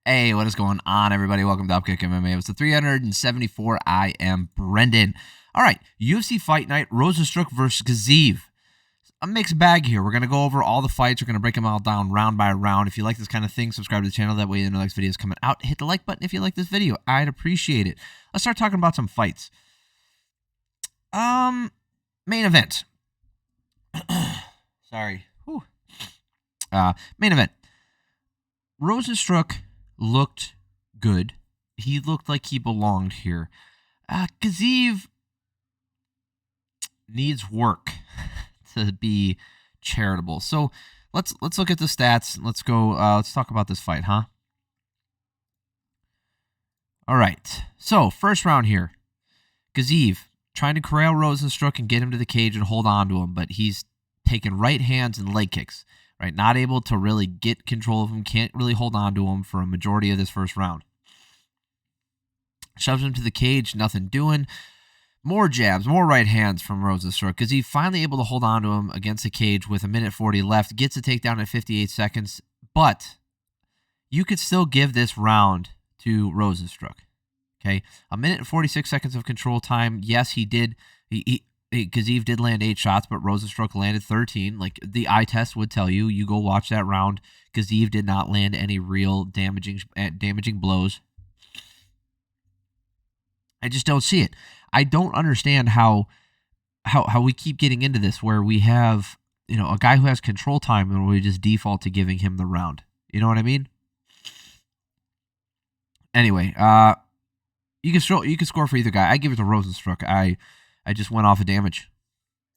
Hey, what is going on, everybody? Welcome to Upkick MMA. It was the 374. I am Brendan. All right, UFC Fight Night, Rozenstruik versus Gaziev. A mixed bag here. We're going to go over all the fights. We're going to break them all down round by round. If you like this kind of thing, subscribe to the channel. That way the next video is coming out. Hit the like button if you like this video. I'd appreciate it. Let's start talking about some fights. Main event. Sorry. Whew. Main event. Rozenstruik looked good. He looked like he belonged here. Gaziev needs work to be charitable. So let's look at the stats. Let's go. Let's talk about this fight, huh? All right. So first round here, Gaziev trying to corral Rozenstruik and get him to the cage and hold on to him, but he's taking right hands and leg kicks. Right, not able to really get control of him, can't really hold on to him for a majority of this first round. Shoves him to the cage, nothing doing. More jabs, more right hands from Rozenstruik, because he's finally able to hold on to him against the cage with 1:40 left. Gets a takedown at 58 seconds, but you could still give this round to Rozenstruik. Okay, 1:46 seconds of control time. Yes, he did. Gaziev did land 8 shots, but Rozenstruik landed 13. Like the eye test would tell you, you go watch that round. Gaziev did not land any real damaging blows. I just don't see it. I don't understand how we keep getting into this where we have, a guy who has control time and we just default to giving him the round. You know what I mean? Anyway, you can score for either guy. I give it to Rozenstruik. I just went off of damage.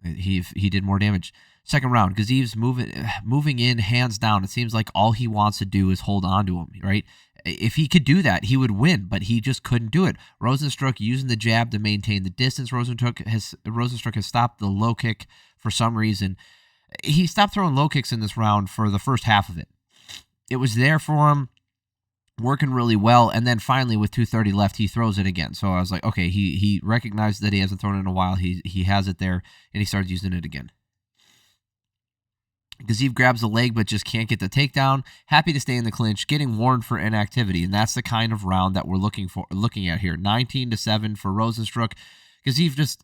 He did more damage. Second round, Gaziev's moving in, hands down. It seems like all he wants to do is hold on to him, right? If he could do that, he would win, but he just couldn't do it. Rozenstruik using the jab to maintain the distance. Rozenstruik has stopped the low kick for some reason. He stopped throwing low kicks in this round for the first half of it. It was there for him, working really well, and then finally with 2:30 left, he throws it again. So I was like, okay, he recognized that he hasn't thrown it in a while. He has it there, and he starts using it again. Gaziev grabs the leg, but just can't get the takedown. Happy to stay in the clinch, getting warned for inactivity, and that's the kind of round that we're looking at here. 19-7 for Rozenstruik. Gaziev just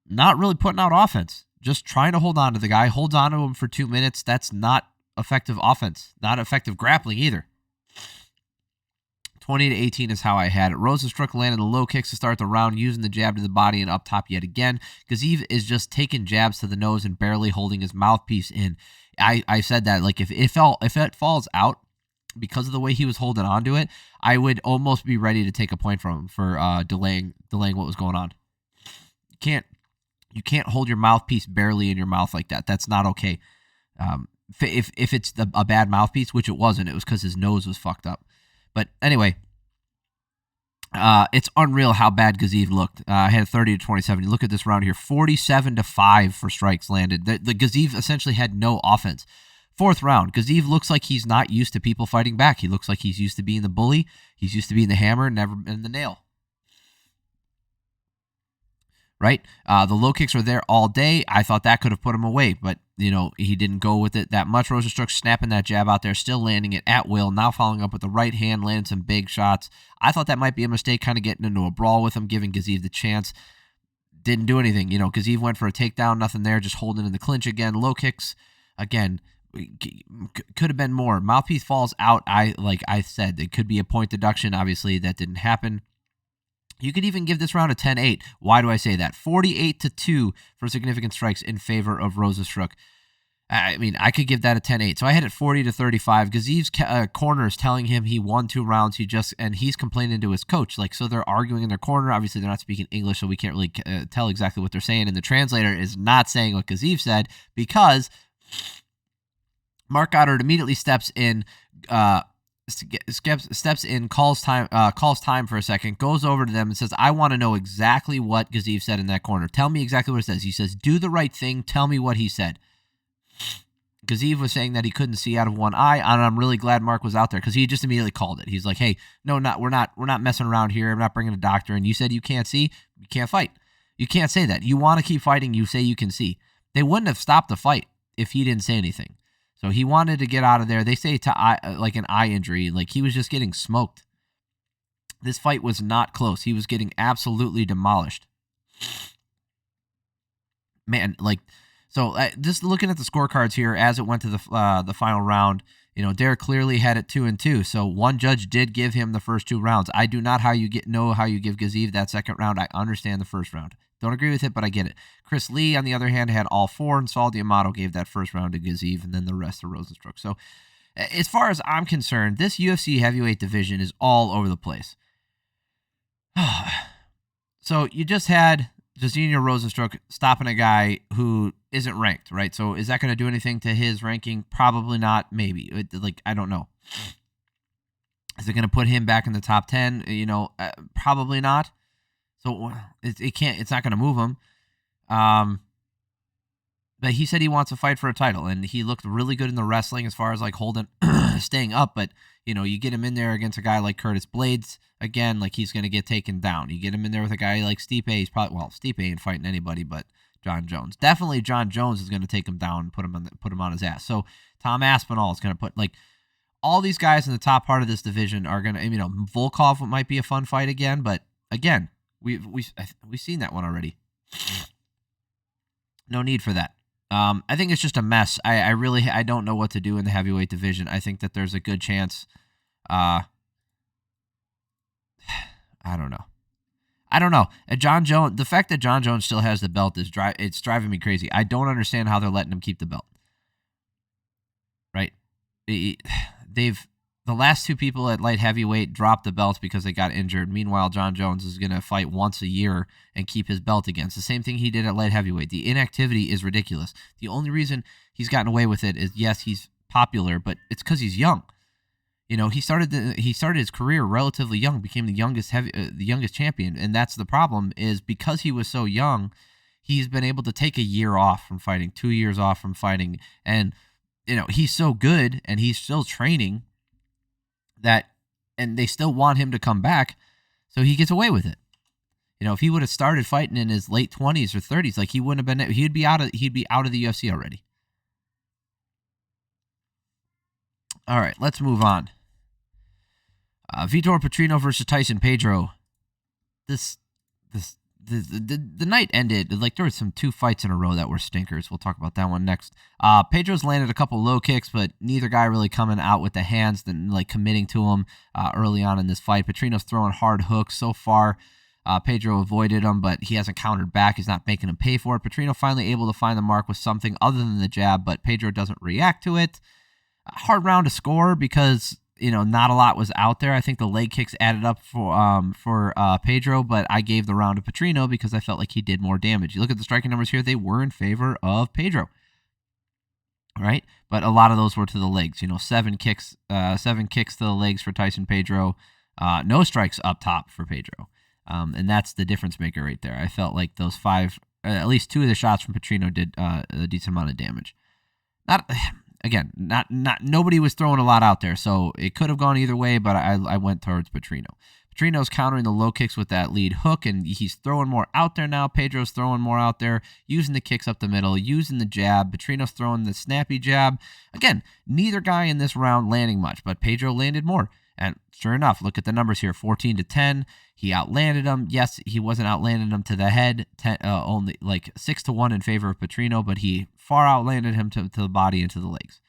not really putting out offense, just trying to hold on to the guy, holds on to him for 2 minutes. That's not effective offense, not effective grappling either. 20-18 is how I had it. Rozenstruik landed the low kicks to start the round, using the jab to the body and up top yet again. Gaziev is just taking jabs to the nose and barely holding his mouthpiece in. I said that, like, if it falls out because of the way he was holding on to it, I would almost be ready to take a point from him for delaying what was going on. You can't hold your mouthpiece barely in your mouth like that. That's not okay. If it's a bad mouthpiece, which it wasn't, it was because his nose was fucked up. But anyway, it's unreal how bad Gaziev looked. I had 30-27. You look at this round here, 47-5 for strikes landed. The Gaziev essentially had no offense. Fourth round, Gaziev looks like he's not used to people fighting back. He looks like he's used to being the bully. He's used to being the hammer, never been the nail. Right? The low kicks were there all day. I thought that could have put him away, but he didn't go with it that much. Rozenstruik snapping that jab out there, still landing it at will, now following up with the right hand, landing some big shots. I thought that might be a mistake, kind of getting into a brawl with him, giving Gaziev the chance. Didn't do anything. Gaziev went for a takedown, nothing there, just holding in the clinch again. Low kicks, again, could have been more. Mouthpiece falls out, like I said. It could be a point deduction. Obviously, that didn't happen. You could even give this round a 10-8. Why do I say that? 48-2 for significant strikes in favor of Rozenstruik. I mean, I could give that a 10-8. So I had it 40-35. Gaziev's corner is telling him he won 2 rounds. And he's complaining to his coach. So they're arguing in their corner. Obviously, they're not speaking English, so we can't really tell exactly what they're saying. And the translator is not saying what Gaziev said because Mark Goddard immediately steps in. Calls time for a second, goes over to them and says, I want to know exactly what Gaziev said in that corner. Tell me exactly what it says. He says, do the right thing. Tell me what he said. Gaziev was saying that he couldn't see out of one eye, and I'm really glad Mark was out there because he just immediately called it. He's like, hey, no, we're not messing around here. I'm not bringing a doctor. And you said you can't see, you can't fight. You can't say that. You want to keep fighting, you say you can see. They wouldn't have stopped the fight if he didn't say anything. So he wanted to get out of there. They say to like an eye injury, like he was just getting smoked. This fight was not close. He was getting absolutely demolished. Man, like, so just looking at the scorecards here as it went to the final round, Derek clearly had it 2-2. So one judge did give him the first 2 rounds. I do not know how you give Gaziev that second round. I understand the first round. Don't agree with it, but I get it. Chris Lee, on the other hand, had all 4, and Saul D'Amato gave that first round to Gaziev, and then the rest to Rozenstruik. So as far as I'm concerned, this UFC heavyweight division is all over the place. So you just had Jairzinho Rozenstruik stopping a guy who isn't ranked, right? So is that going to do anything to his ranking? Probably not. Maybe. I don't know. Is it going to put him back in the top 10? Probably not. So it's not going to move him. But he said he wants to fight for a title, and he looked really good in the wrestling as far as like holding, staying up. But you get him in there against a guy like Curtis Blades, again, like he's going to get taken down. You get him in there with a guy like Stipe, Stipe ain't fighting anybody but John Jones. Definitely John Jones is going to take him down and put him on his ass. So Tom Aspinall is going to put all these guys in the top part of this division are going to, Volkov might be a fun fight again, but again, we've seen that one already. No need for that. I think it's just a mess. I don't know what to do in the heavyweight division. I think that there's a good chance. I don't know. John Jones. The fact that John Jones still has the belt it's driving me crazy. I don't understand how they're letting him keep the belt. Right? The last 2 people at light heavyweight dropped the belts because they got injured. Meanwhile, John Jones is going to fight once a year and keep his belt again. It's the same thing he did at light heavyweight. The inactivity is ridiculous. The only reason he's gotten away with it is, yes, he's popular, but it's because he's young. He started his career relatively young, became the youngest champion, and that's the problem. Is because he was so young, he's been able to take a year off from fighting, 2 years off from fighting, and he's so good and he's still training. And they still want him to come back, so he gets away with it. If he would have started fighting in his late 20s or 30s, like he'd be out of the UFC already. All right, let's move on. Vitor Petrino versus Tyson Pedro. The night ended, like there were 2 fights in a row that were stinkers. We'll talk about that one next. Pedro's landed a couple low kicks, but neither guy really coming out with the hands and committing to him early on in this fight. Petrino's throwing hard hooks so far. Pedro avoided him, but he hasn't countered back. He's not making him pay for it. Petrino finally able to find the mark with something other than the jab, but Pedro doesn't react to it. A hard round to score because not a lot was out there. I think the leg kicks added up for Pedro, but I gave the round to Petrino because I felt like he did more damage. You look at the striking numbers here; they were in favor of Pedro. All right, but a lot of those were to the legs. 7 kicks to the legs for Tyson Pedro, no strikes up top for Pedro, and that's the difference maker right there. I felt like those 5, at least 2 of the shots from Petrino did a decent amount of damage. Not nobody was throwing a lot out there, so it could have gone either way, but I went towards Petrino. Petrino's countering the low kicks with that lead hook, and he's throwing more out there now. Pedro's throwing more out there, using the kicks up the middle, using the jab. Petrino's throwing the snappy jab. Again, neither guy in this round landing much, but Pedro landed more. And sure enough, look at the numbers here, 14-10. He outlanded him. Yes, he wasn't outlanding him to the head, only 6-1 in favor of Petrino, but he far outlanded him to the body and to the legs.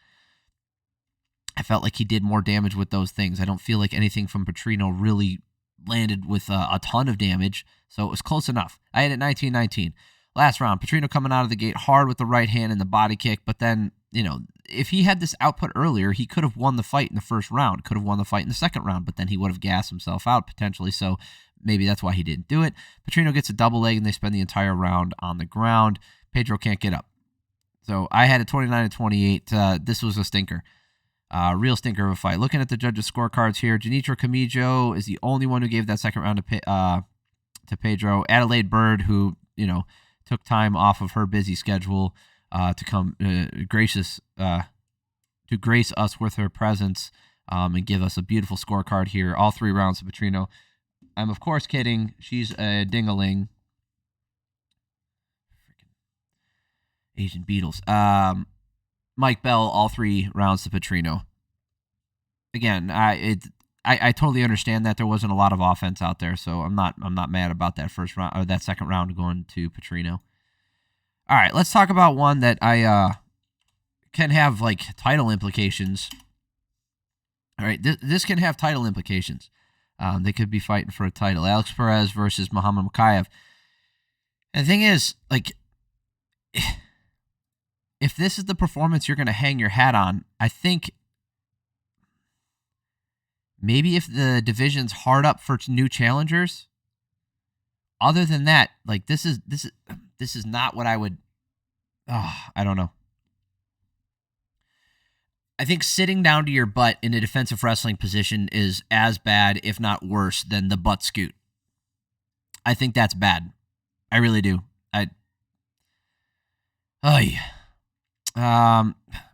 I felt like he did more damage with those things. I don't feel like anything from Petrino really landed with a ton of damage, so it was close enough. I had it 19-19. Last round, Petrino coming out of the gate hard with the right hand and the body kick, but then, if he had this output earlier, he could have won the fight in the first round, could have won the fight in the second round, but then he would have gassed himself out potentially, so maybe that's why he didn't do it. Petrino gets a double leg, and they spend the entire round on the ground. Pedro can't get up. So I had it 29-28. This was a stinker. Real stinker of a fight. Looking at the judges' scorecards here, Genitro Camijo is the only one who gave that second round to Pedro. Adelaide Bird, who took time off of her busy schedule to come grace us with her presence and give us a beautiful scorecard here. All 3 rounds of Petrino. I'm of course kidding. She's a ding-a-ling. Freaking Asian Beatles. Mike Bell all 3 rounds to Petrino. Again, I totally understand that there wasn't a lot of offense out there, so I'm not mad about that first round or that second round going to Petrino. All right, let's talk about one that I can have like title implications. All right, this can have title implications. They could be fighting for a title. Alex Perez versus Muhammad Mokaev. And the thing is, like, if this is the performance you're going to hang your hat on, I think maybe if the division's hard up for new challengers. Other than that, like this is not what I would. I don't know. I think sitting down to your butt in a defensive wrestling position is as bad, if not worse, than the butt scoot. I think that's bad. I really do.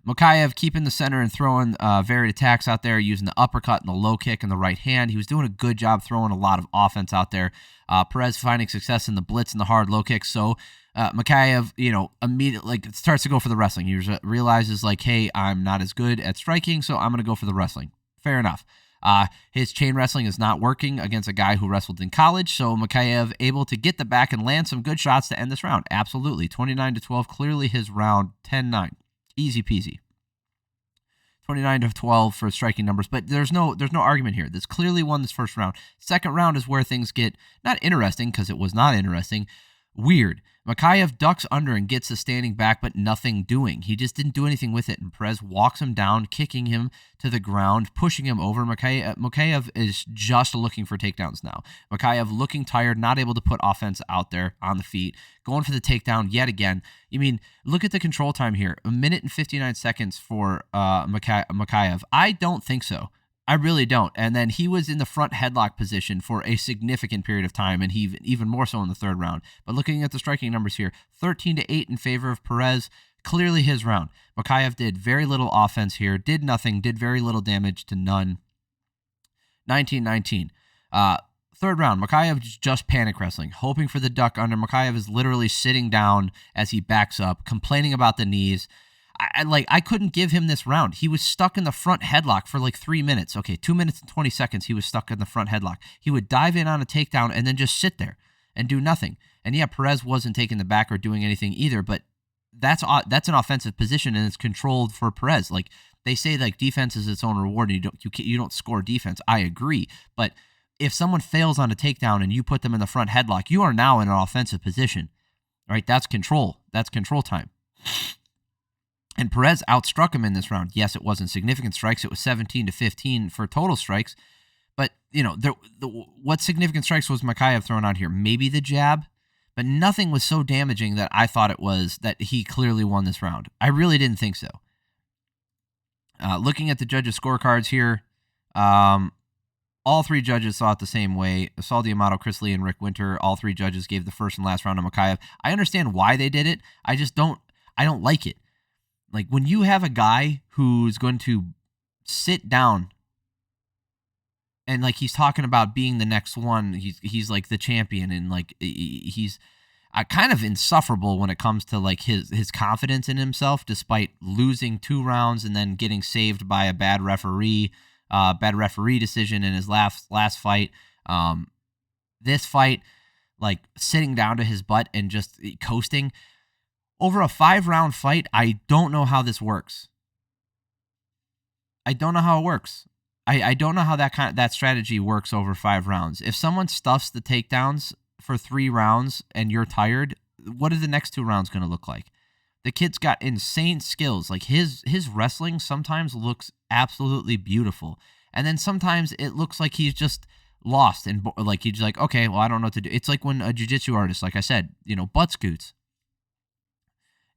Mokaev keeping the center and throwing varied attacks out there, using the uppercut and the low kick and the right hand. He was doing a good job throwing a lot of offense out there. Perez finding success in the blitz and the hard low kick. So Mokaev, immediately starts to go for the wrestling. He realizes like, hey, I'm not as good at striking, so I'm going to go for the wrestling. Fair enough. His chain wrestling is not working against a guy who wrestled in college, so Mokaev able to get the back and land some good shots to end this round. Absolutely. 29-12, clearly his round. 10-9. Easy peasy. 29-12 for striking numbers, but there's no argument here. This clearly won this first round. Second round is where things get not interesting, because it was not interesting. Weird. Mokaev ducks under and gets the standing back, but nothing doing. He just didn't do anything with it, and Perez walks him down, kicking him to the ground, pushing him over. Mokaev is just looking for takedowns now. Mokaev looking tired, not able to put offense out there on the feet, going for the takedown yet again. Look at the control time here. 1 minute and 59 seconds for Mokaev. I don't think so. I really don't. And then he was in the front headlock position for a significant period of time, and he even more so in the third round. But looking at the striking numbers here, 13-8 in favor of Perez, clearly his round. Mokaev did very little offense here, did nothing, did very little damage to none. 19-19. Third round, Mokaev just panic wrestling, hoping for the duck under. Mokaev is literally sitting down as he backs up, complaining about the knees. I couldn't give him this round. He was stuck in the front headlock for like 3 minutes. Okay, 2 minutes and 20 seconds he was stuck in the front headlock. He would dive in on a takedown and then just sit there and do nothing. And yeah, Perez wasn't taking the back or doing anything either, but that's an offensive position, and it's controlled for Perez. Like they say, like defense is its own reward, and you don't score defense. I agree, but if someone fails on a takedown and you put them in the front headlock, you are now in an offensive position. Right? That's control. That's control time. And Perez outstruck him in this round. Yes, it wasn't significant strikes. It was 17-15 for total strikes. But, what significant strikes was Mokaev throwing out here? Maybe the jab, but nothing was so damaging that I thought it was that he clearly won this round. I really didn't think so. Looking at the judges' scorecards here, all 3 judges saw it the same way. Saul D'Amato, Chris Lee, and Rick Winter, all 3 judges gave the first and last round to Mokaev. I understand why they did it. I don't like it. Like, when you have a guy who's going to sit down and, like, he's talking about being the next one, he's like, the champion, and, like, he's kind of insufferable when it comes to, like, his confidence in himself, despite losing 2 rounds and then getting saved by a bad referee decision in his last fight. This fight, like, sitting down to his butt and just coasting. Over a 5-round fight, I don't know how this works. I don't know how it works. I don't know how that strategy works over 5 rounds. If someone stuffs the takedowns for 3 rounds and you're tired, what are the next 2 rounds going to look like? The kid's got insane skills. Like his wrestling sometimes looks absolutely beautiful, and then sometimes it looks like he's just lost and like he's like, okay, well, I don't know what to do. It's like when a jiu-jitsu artist, like I said, butt scoots.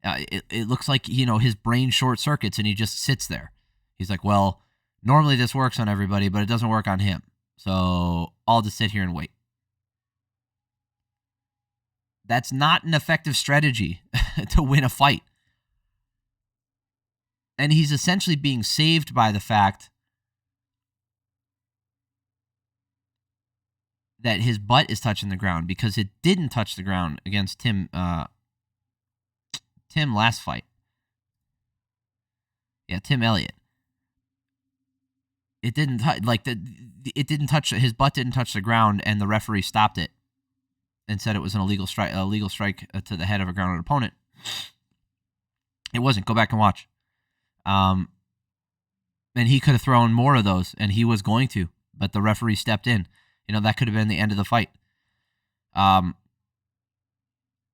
It looks like, his brain short circuits and he just sits there. He's like, well, normally this works on everybody, but it doesn't work on him. So I'll just sit here and wait. That's not an effective strategy to win a fight. And he's essentially being saved by the fact that his butt is touching the ground, because it didn't touch the ground against Tim last fight. Yeah, Tim Elliott. It didn't it didn't touch, his butt didn't touch the ground, and the referee stopped it and said it was an illegal strike to the head of a grounded opponent. It wasn't. Go back and watch. And he could have thrown more of those, and he was going to, but the referee stepped in. That could have been the end of the fight.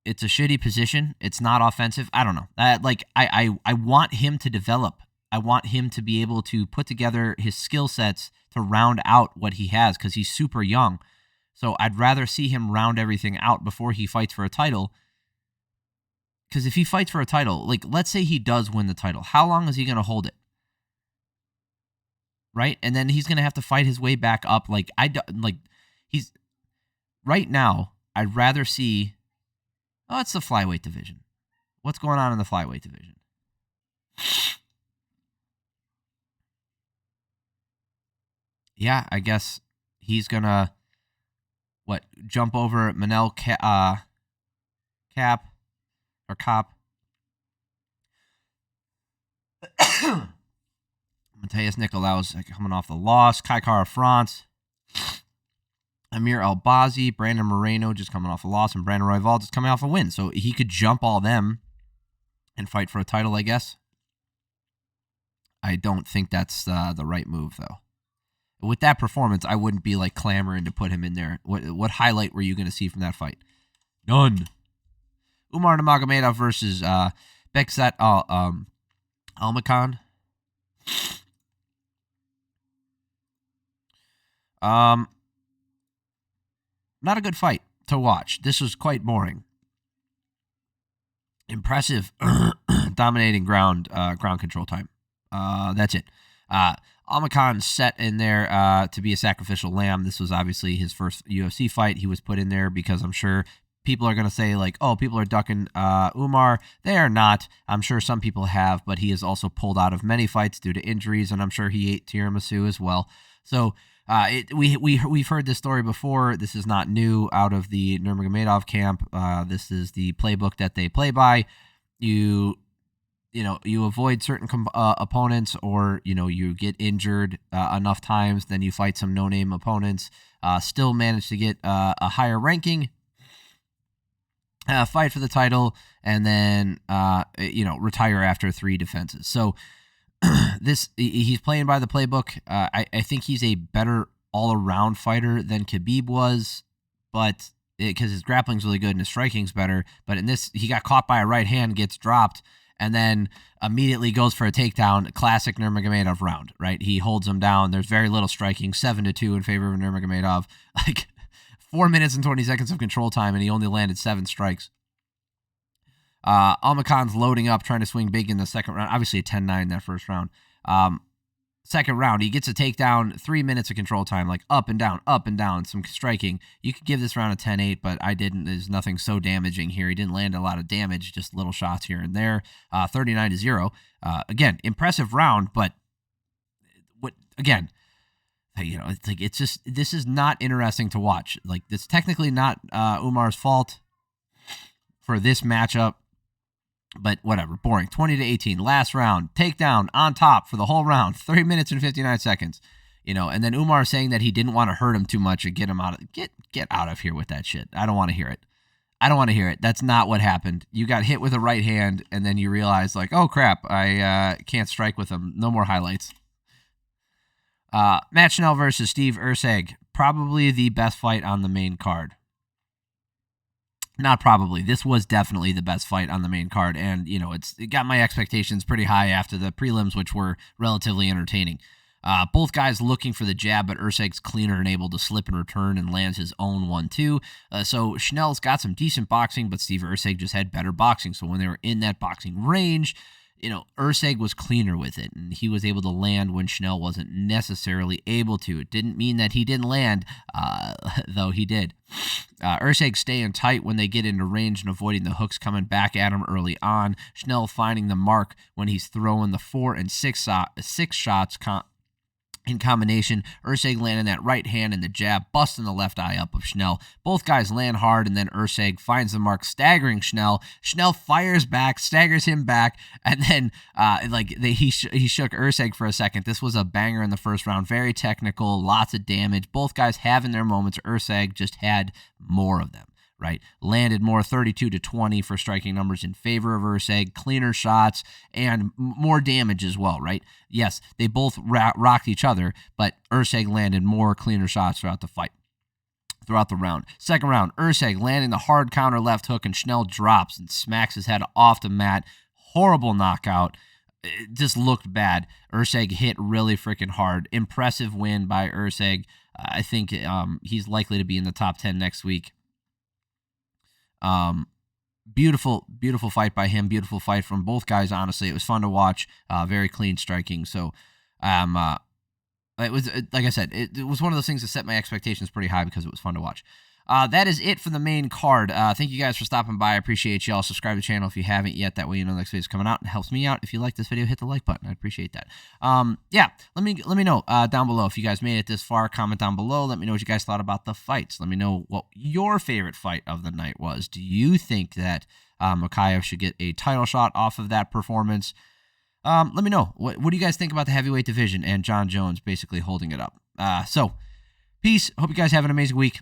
It's a shitty position. It's not offensive. I don't know. I want him to develop. I want him to be able to put together his skill sets to round out what he has, because he's super young. So I'd rather see him round everything out before he fights for a title. Because if he fights for a title, let's say he does win the title, how long is he going to hold it? Right? And then he's going to have to fight his way back up. He's right now, I'd rather see, it's the flyweight division. What's going on in the flyweight division? Yeah, I guess he's gonna jump over Manel Cop. Mateus Nicolaus coming off the loss. Kai Kara France. Amir Albazi, Brandon Moreno just coming off a loss, and Brandon Royval just coming off a win. So he could jump all them and fight for a title, I guess. I don't think that's the right move, though. With that performance, I wouldn't be clamoring to put him in there. What highlight were you going to see from that fight? None. Umar Nurmagomedov versus Bekzat Almakhan. Not a good fight to watch. This was quite boring. Impressive, dominating ground control time. That's it. Almakhan set in there to be a sacrificial lamb. This was obviously his first UFC fight. He was put in there because I'm sure people are going to say people are ducking Umar. They are not. I'm sure some people have, but he has also pulled out of many fights due to injuries, and I'm sure he ate tiramisu as well. So we've heard this story before. This is not new out of the Nurmagomedov camp. This is the playbook that they play by. You avoid certain opponents, or you get injured enough times, then you fight some no-name opponents, still manage to get a higher ranking, fight for the title, and then retire after 3 defenses. So he's playing by the playbook. I think he's a better all-around fighter than Khabib was, but because his grappling's really good and his striking's better. But in this, he got caught by a right hand, gets dropped, and then immediately goes for a takedown. Classic Nurmagomedov round, right? He holds him down. There's very little striking, 7-2 in favor of Nurmagomedov. 4 minutes and 20 seconds of control time, and he only landed 7 strikes. Almakhan's loading up, trying to swing big in the second round. Obviously a 10-9 that first round. Second round, he gets a takedown, 3 minutes of control time, up and down, some striking. You could give this round a 10-8, but I didn't. There's nothing so damaging here. He didn't land a lot of damage, just little shots here and there. 39-0. Again, impressive round, but it's just, this is not interesting to watch. It's technically not Umar's fault for this matchup. But whatever, boring. 20-18, last round, takedown on top for the whole round, 3 minutes and 59 seconds. And then Umar saying that he didn't want to hurt him too much and get him out of get out of here with that shit. I don't want to hear it. That's not what happened. You got hit with a right hand, and then you realize oh crap, I can't strike with him. No more highlights. Matt Schnell versus Steve Erceg, probably the best fight on the main card. Not probably. This was definitely the best fight on the main card, and it got my expectations pretty high after the prelims, which were relatively entertaining. Both guys looking for the jab, but Erceg's cleaner and able to slip and return and lands his own 1-2. So Schnell's got some decent boxing, but Steve Erceg just had better boxing. So when they were in that boxing range, Erceg was cleaner with it, and he was able to land when Schnell wasn't necessarily able to. It didn't mean that he didn't land, though he did. Erceg staying tight when they get into range and avoiding the hooks coming back at him early on. Schnell finding the mark when he's throwing the 4 and 6 shots in combination. Erceg landing that right hand and the jab, busting the left eye up of Schnell. Both guys land hard, and then Erceg finds the mark, staggering Schnell. Schnell fires back, staggers him back, and then he shook Erceg for a second. This was a banger in the first round. Very technical, lots of damage. Both guys having their moments. Erceg just had more of them. Right, landed more 32-20 for striking numbers in favor of Erceg, cleaner shots, and more damage as well, right? Yes, they both rocked each other, but Erceg landed more cleaner shots throughout the round. Second round, Erceg landing the hard counter left hook, and Schnell drops and smacks his head off the mat. Horrible knockout. It just looked bad. Erceg hit really freaking hard. Impressive win by Erceg. I think he's likely to be in the top 10 next week. Beautiful fight by him. Beautiful fight from both guys. Honestly, it was fun to watch. Very clean striking. So, it was like I said, it was one of those things that set my expectations pretty high because it was fun to watch. That is it for the main card. Thank you guys for stopping by. I appreciate y'all. Subscribe to the channel if you haven't yet. That way you know the next video is coming out. It helps me out. If you like this video, hit the like button. I appreciate that. Yeah, let me know down below if you guys made it this far. Comment down below. Let me know what you guys thought about the fights. Let me know what your favorite fight of the night was. Do you think that Mokaev should get a title shot off of that performance? Let me know. What do you guys think about the heavyweight division and Jon Jones basically holding it up? So, peace. Hope you guys have an amazing week.